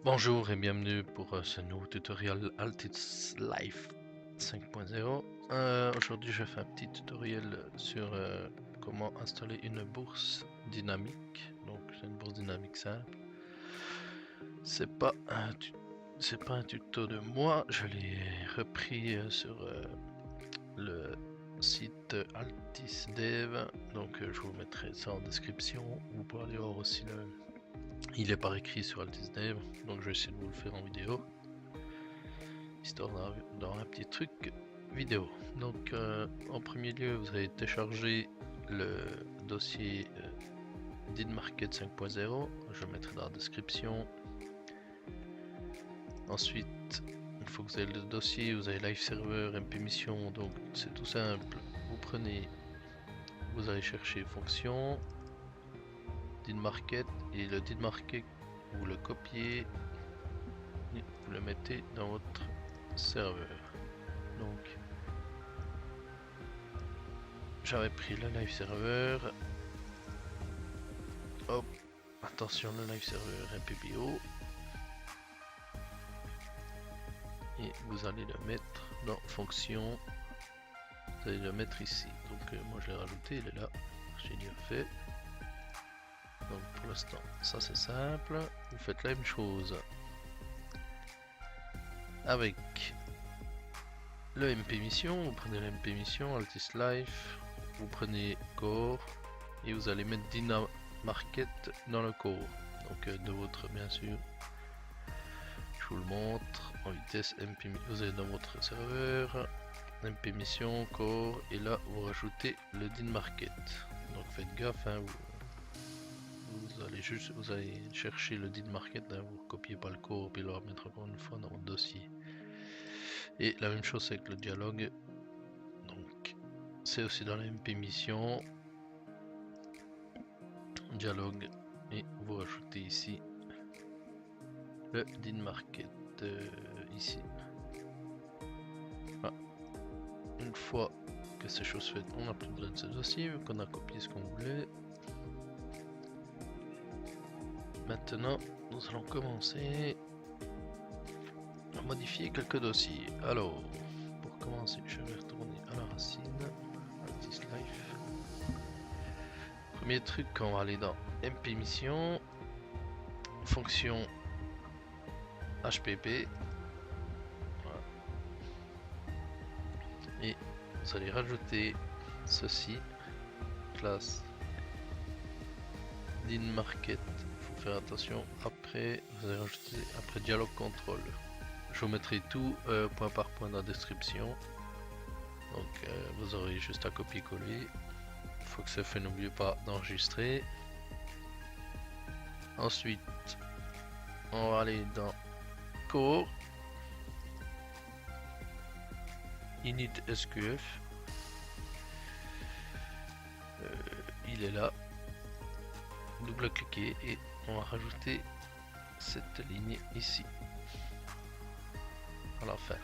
Bonjour et bienvenue pour ce nouveau tutoriel Altis Life 5.0. Aujourd'hui je fais un petit tutoriel sur comment installer une bourse dynamique. Donc c'est une bourse dynamique simple. C'est pas un tuto de moi, je l'ai repris sur le site Altis Dev. Donc je vous mettrai ça en description. Vous pourrez aller voir aussi il est par écrit sur AltisDev, donc je vais essayer de vous le faire en vidéo, histoire d'avoir un petit truc vidéo. Donc en premier lieu, vous allez télécharger le dossier DinMarket 5.0, je mettrai dans la description. Ensuite, une fois que vous avez le dossier, vous avez Live Server, MP Mission, donc c'est tout simple. Vous allez chercher fonction, DinMarket, et le DinMarket, vous le copiez, vous le mettez dans votre serveur. Donc j'avais pris le live server. Hop, attention, le live server MPBO. Et vous allez le mettre dans fonction. Vous allez le mettre ici. Donc moi je l'ai rajouté, il est là. J'ai bien fait. Donc pour l'instant, ça c'est simple. Vous faites la même chose avec le MP Mission. Vous prenez le MP Mission, Altis Life, vous prenez Core et vous allez mettre DinMarket dans le Core. Donc de votre, bien sûr. Je vous le montre en vitesse. MP, vous allez dans votre serveur, MP Mission, Core, et là vous rajoutez le DinMarket. Donc faites gaffe, hein, vous allez chercher le DinMarket, hein, vous ne copiez pas le Core puis le remettre encore une fois dans votre dossier. Et la même chose avec le dialogue. Donc c'est aussi dans la MP Mission, dialogue, et vous rajoutez ici le DinMarket ici. Voilà. Une fois que ces choses faites, on n'a plus besoin de ce dossier vu qu'on a copié ce qu'on voulait. Maintenant, nous allons commencer à modifier quelques dossiers. Alors, pour commencer, je vais retourner à la racine, Altis Life. Premier truc, on va aller dans MP Mission, fonction HPP. Voilà. Et vous allez rajouter ceci, classe DinMarket. Il faut faire attention, après vous allez rajouter après dialogue control. Je vous mettrai tout point par point dans la description. Donc vous aurez juste à copier-coller. Une fois que c'est fait, n'oubliez pas d'enregistrer. Ensuite, on va aller dans Core, Init SQF. Il est là. Double-cliquer et on va rajouter cette ligne ici à la fin.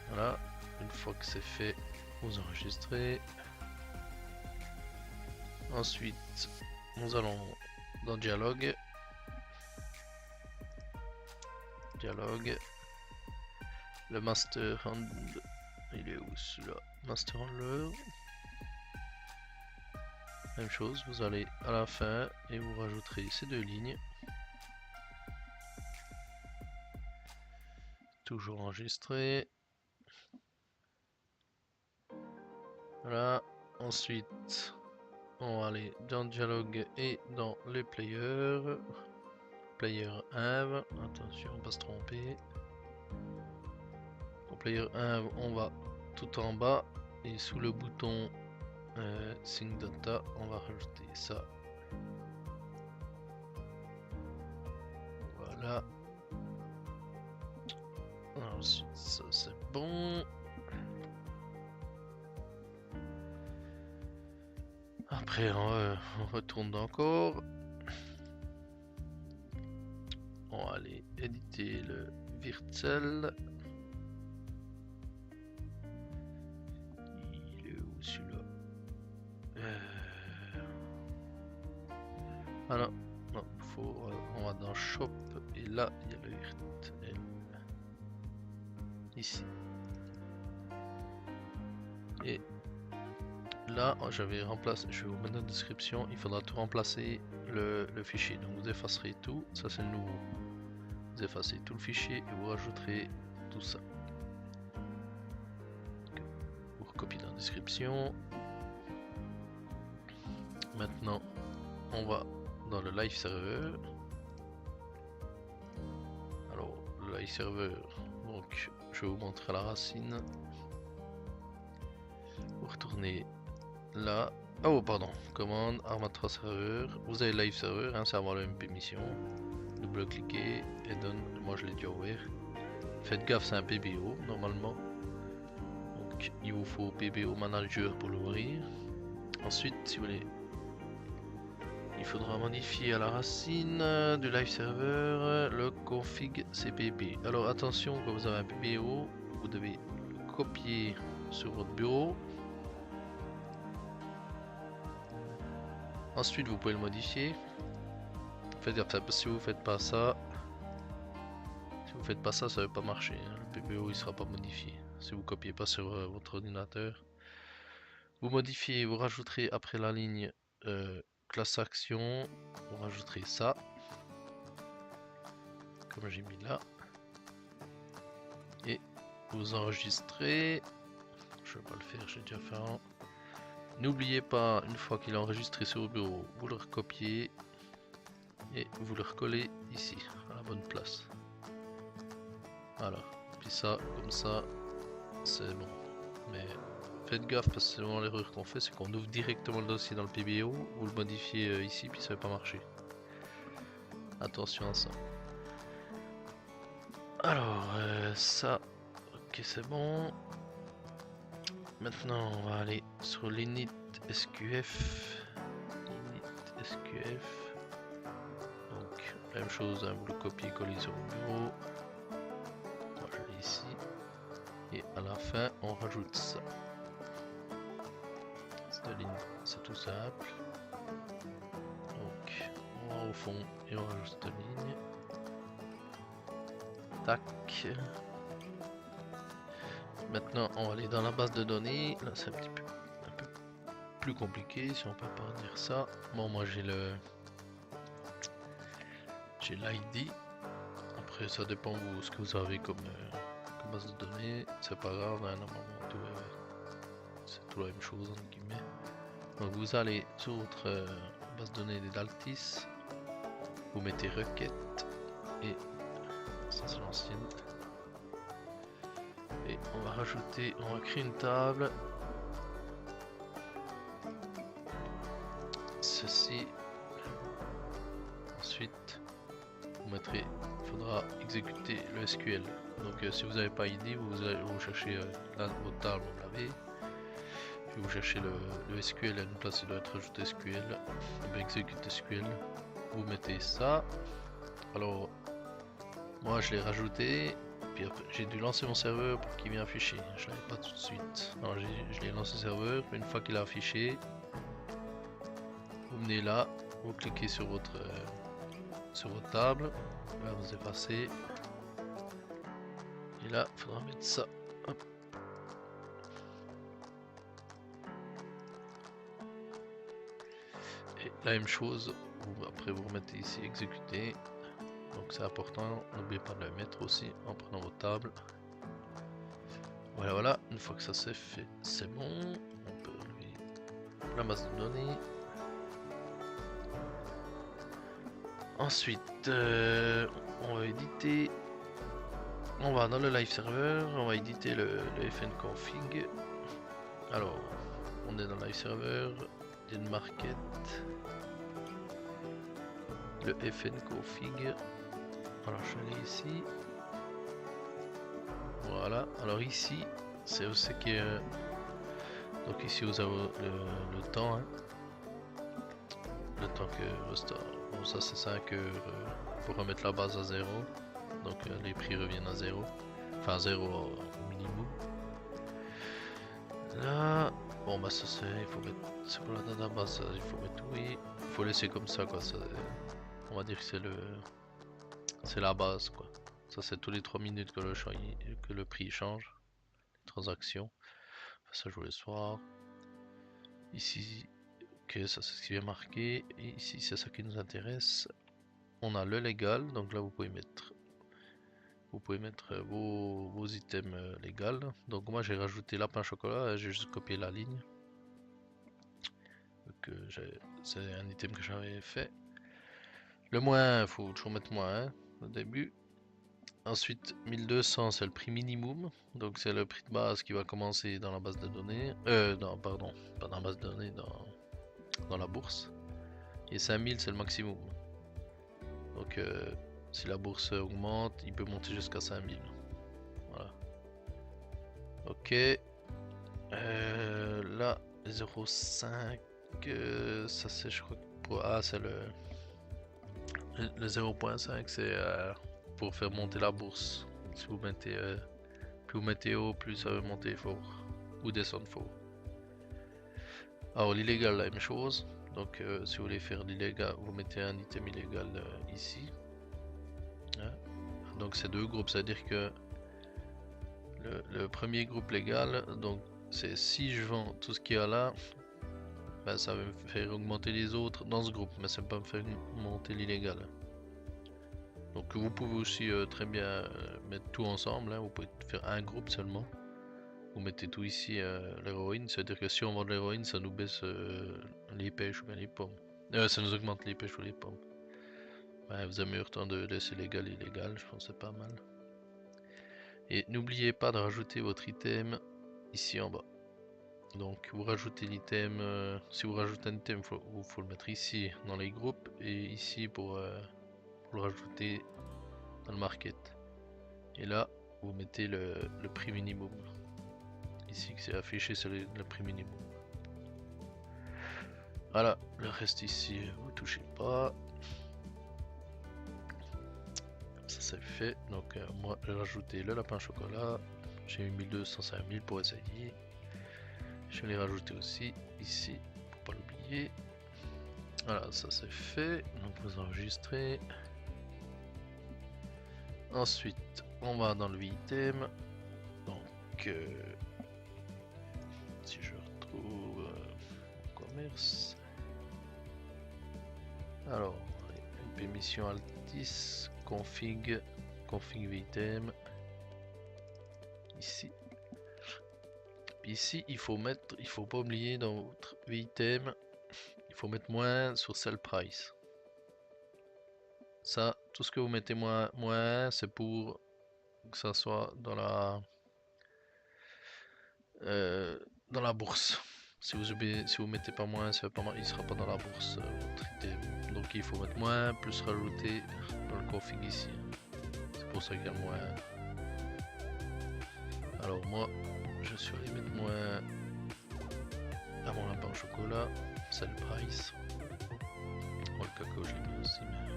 Voilà, une fois que c'est fait, vous enregistrez. Ensuite, nous allons dans dialogue. Dialogue. Le master hand. Il est où celui-là? Master handler. Même chose, vous allez à la fin et vous rajouterez ces deux lignes. Toujours enregistré. Voilà. Ensuite, on va aller dans dialogue et dans les players. Player 1, attention, on va se tromper. Au player 1, on va tout en bas et sous le bouton Sync Data, on va rajouter ça. Voilà. Ensuite, ça c'est bon. Après, on retourne encore. On va aller éditer le Virtual. Il est où celui-là? Ah non, non, faut dans Shop et là il y a le RTL ici. Et là j'avais remplacé, je vais vous mettre en description, il faudra tout remplacer le fichier. Donc vous effacerez tout, ça c'est le nouveau. Vous effacez tout le fichier et vous rajouterez tout ça. Vous recopiez dans la description. Maintenant on va dans le live server. Alors le live server, donc je vais vous montrer la racine. Vous retournez là. Oh pardon, commande Armatra serveur. Vous avez live server, hein, c'est avoir le MP mission. Double cliquez et donne. Moi je l'ai déjà ouvert. Faites gaffe, c'est un PBO normalement. Donc il vous faut PBO manager pour l'ouvrir. Ensuite, si vous voulez, il faudra modifier à la racine du live server le config CPP. Alors attention, quand vous avez un PBO, vous devez le copier sur votre bureau. Ensuite, vous pouvez le modifier. Faites gaffe, si vous faites pas ça, ça va pas marcher. Hein. Le PBO il sera pas modifié. Si vous copiez pas sur votre ordinateur, vous modifiez, vous rajouterez après la ligne classe action, vous rajouterez ça, comme j'ai mis là, et vous enregistrez. Je vais pas le faire, j'ai déjà fait un. N'oubliez pas, une fois qu'il est enregistré sur le bureau, vous le recopiez et vous le recollez ici, à la bonne place. Voilà, puis ça, comme ça, c'est bon. Mais faites gaffe parce que c'est vraiment l'erreur qu'on fait, c'est qu'on ouvre directement le dossier dans le PBO, vous le modifiez ici, puis ça va pas marcher. Attention à ça. Alors, ça, ok, c'est bon. Maintenant, on va aller sur l'init SQF. Init SQF. Donc, même chose, hein, vous le copiez-collez sur le bureau. Moi, je l'ai ici. Et à la fin, on rajoute ça. Cette ligne, c'est tout simple. Donc, on va au fond et on rajoute cette ligne. Tac. Maintenant, on va aller dans la base de données. Là, c'est un peu plus compliqué, si on peut pas dire ça. Bon, moi, j'ai l'ID. Après, ça dépend de ce que vous avez comme base de données. C'est pas grave, hein, normalement, c'est tout la même chose, entre guillemets. Donc, vous allez sur votre base de données des Daltis. Vous mettez requête et ça, c'est l'ancienne. Et on va rajouter, on va créer une table. Ceci. Ensuite, vous mettrez, il faudra exécuter le SQL. Donc si vous n'avez pas ID, vous cherchez là, votre table, vous l'avez. Puis vous cherchez le SQL, à une place il doit être ajouté SQL. Et bien, exécute SQL. Vous mettez ça. Alors, moi je l'ai rajouté. Puis après, j'ai dû lancer mon serveur pour qu'il vienne afficher. Je l'avais pas tout de suite. Alors je l'ai lancé le serveur. Une fois qu'il a affiché, vous venez là, vous cliquez sur votre table. Là vous effacez. Et là, il faudra mettre ça. Hop. Et la même chose. Après vous remettez ici exécuter. Donc c'est important, n'oubliez pas de le mettre aussi en prenant votre table. Voilà, une fois que ça c'est fait, c'est bon. On peut enlever la base de données. Ensuite, on va éditer. On va dans le live server, on va éditer le FN config. Alors, on est dans le live server, il y a une market. Le FN config. Alors je l'ai ici. Voilà. Alors ici, c'est aussi que donc ici vous avez le temps. Hein. Le temps que restaure. Bon, ça c'est 5 heures pour remettre la base à 0. Donc les prix reviennent à 0. Enfin 0 au minimum. Là, bon bah ça c'est, il faut mettre, c'est pour la database, il faut mettre oui. Il faut laisser comme ça quoi. Ça, on va dire que c'est le C'est la base quoi. Ça c'est tous les 3 minutes que le prix change. Les transactions. Ça je voulais voir. Ici, ok, ça c'est ce qui est marqué. Et ici c'est ça qui nous intéresse. On a le légal, donc là vous pouvez mettre vos items légaux. Donc moi j'ai rajouté lapin chocolat, j'ai juste copié la ligne. C'est un item que j'avais fait. Le moins, faut toujours mettre moins au début. Ensuite 1200 c'est le prix minimum, donc c'est le prix de base qui va commencer dans la base de données. Non, pardon, pas dans la base de données, dans la bourse. Et 5000 c'est le maximum. Donc si la bourse augmente, il peut monter jusqu'à 5000. Voilà. Ok. Là, 0,5. Ça c'est je crois c'est le 0,5 c'est pour faire monter la bourse. Si vous mettez plus vous mettez haut, plus ça va monter fort ou descendre fort. Alors l'illégal la même chose. Donc si vous voulez faire l'illégal, vous mettez un item illégal ici. Hein? Donc c'est deux groupes, c'est-à-dire que le premier groupe légal, donc c'est si je vends tout ce qu'il y a là, ben, ça va me faire augmenter les autres dans ce groupe, mais ça ne va pas me faire monter l'illégal. Donc vous pouvez aussi très bien mettre tout ensemble, hein. Vous pouvez faire un groupe seulement. Vous mettez tout ici l'héroïne, c'est-à-dire que si on vend de l'héroïne, ça nous baisse les pêches ou bien les pommes. Ça nous augmente les pêches ou les pommes. Ouais, vous avez meilleur temps de laisser légal et illégal, je pense que c'est pas mal. Et n'oubliez pas de rajouter votre item ici en bas. Donc vous rajoutez l'item, si vous rajoutez un item, il faut le mettre ici dans les groupes et ici pour le rajouter dans le market. Et là, vous mettez le prix minimum. Ici, c'est affiché, c'est le prix minimum. Voilà, le reste ici, vous touchez pas. Ça c'est fait. Donc moi, j'ai rajouté le lapin chocolat. J'ai mis 1200, 5000 pour essayer. Je l'ai rajouté aussi ici pour pas l'oublier. Voilà, ça c'est fait. Donc vous enregistrez. Ensuite, on va dans le item. Donc, si je retrouve commerce. Alors, MP mission Altis, config item. Ici. Ici, il faut pas oublier dans votre item, il faut mettre moins sur sell price. Ça, tout ce que vous mettez moins, c'est pour que ça soit dans la bourse. Si vous mettez pas moins, il sera pas dans la bourse votre item. Donc il faut mettre moins plus rajouter dans le config ici. C'est pour ça qu'il y a moins. Alors moi, je suis allé mettre moins à mon lapin au chocolat, c'est le price. Moi le cacao je l'ai mis aussi, mais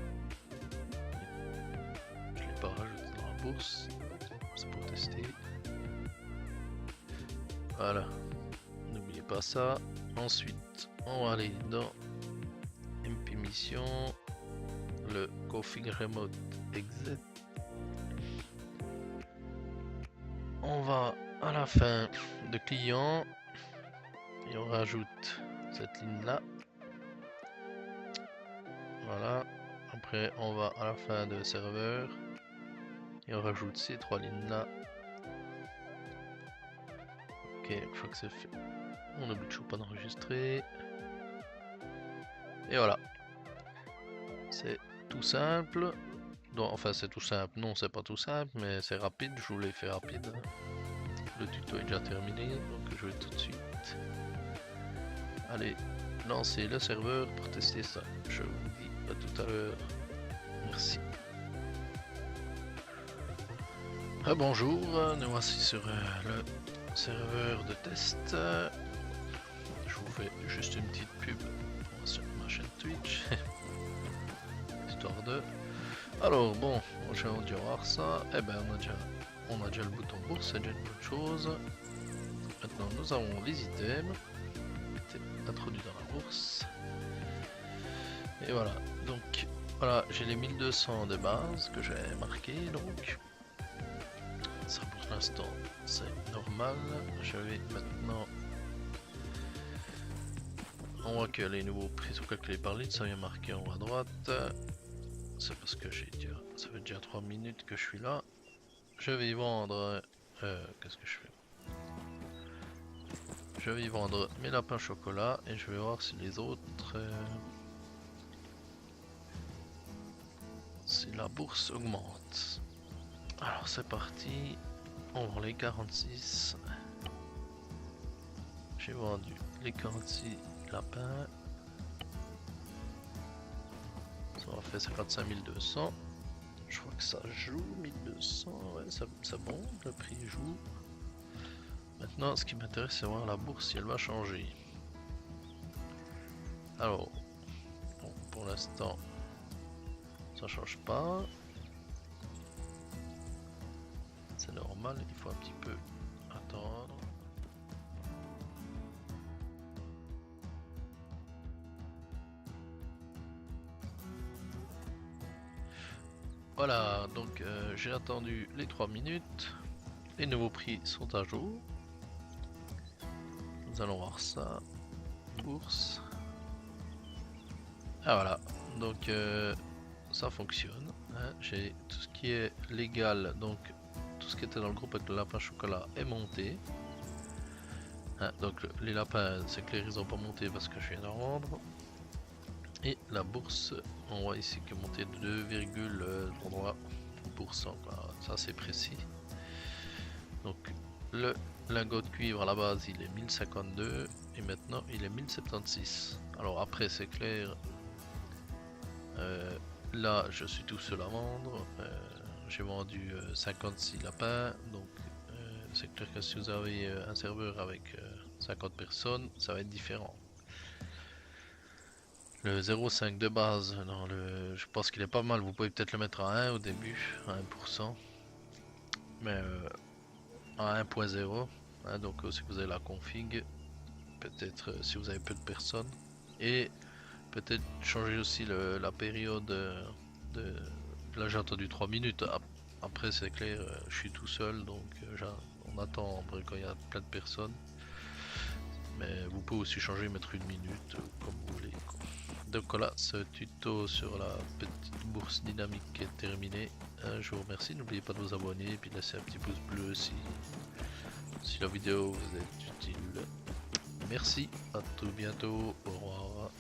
je l'ai pas rajouté dans la bourse. C'est pour tester. Voilà, n'oubliez pas ça. Ensuite, on va aller dans MP mission, le config remote exit. On va à la fin de client et on rajoute cette ligne là. Voilà. Après on va à la fin de serveur et on rajoute ces trois lignes là. Ok, une fois que c'est fait, on n'oublie toujours pas d'enregistrer. Et voilà. C'est tout simple. Donc, enfin c'est tout simple, non c'est pas tout simple mais c'est rapide, je vous l'ai fait rapide. Le tuto est déjà terminé, donc je vais tout de suite aller lancer le serveur pour tester ça. Je vous dis à tout à l'heure. Merci. Bonjour, nous voici sur le serveur de test. Je vous fais juste une petite pub sur ma chaîne Twitch. Histoire de... Alors bon, j'ai dû voir ça. Eh ben on a déjà le bouton bourse, c'est déjà une bonne chose. Maintenant nous avons les items introduits dans la bourse. Et voilà, donc Voilà, j'ai les 1200 de base que j'ai marqué donc. Ça pour l'instant c'est normal. Je vais maintenant. On voit que les nouveaux prix sont calculés par litre, ça vient marqué en haut à droite. C'est parce que j'ai déjà. Ça fait déjà 3 minutes que je suis là. Je vais y vendre. Qu'est-ce que je fais? Je vais y vendre mes lapins chocolat et je vais voir si les autres. Si la bourse augmente. Alors c'est parti. On vend les 46. J'ai vendu les 46 lapins. Ça m'a fait 55 200. Je crois que ça joue 1200. Ouais, ça bon, le prix joue. Maintenant, ce qui m'intéresse, c'est voir la bourse si elle va changer. Alors, bon, pour l'instant, ça change pas. C'est normal, il faut un petit peu attendre. Voilà, donc j'ai attendu les 3 minutes. Les nouveaux prix sont à jour. Nous allons voir ça. Bourse. Ah voilà, donc ça fonctionne. Hein. J'ai tout ce qui est légal, donc tout ce qui était dans le groupe avec le lapin chocolat est monté. Hein, donc les lapins, c'est clair, ils n'ont pas monté parce que je viens d'en vendre. Et la bourse, on voit ici que monté de 2,3%. Ça c'est précis. Donc le lingot de cuivre à la base il est 1052 et maintenant il est 1076. Alors après c'est clair. Là je suis tout seul à vendre. J'ai vendu 56 lapins. Donc c'est clair que si vous avez un serveur avec 50 personnes, ça va être différent. Le 0,5 de base, je pense qu'il est pas mal. Vous pouvez peut-être le mettre à 1 au début, à 1%. Mais à 1.0. Hein, donc si vous avez la config, peut-être si vous avez peu de personnes. Et peut-être changer aussi la période de... Là j'ai entendu 3 minutes. Après c'est clair, je suis tout seul. Donc on attend quand il y a plein de personnes. Mais vous pouvez aussi changer, mettre 1 minute, comme vous voulez. Donc voilà, ce tuto sur la petite bourse dynamique est terminé. Je vous remercie, n'oubliez pas de vous abonner et puis de laisser un petit pouce bleu si la vidéo vous est utile. Merci, à tout bientôt, au revoir.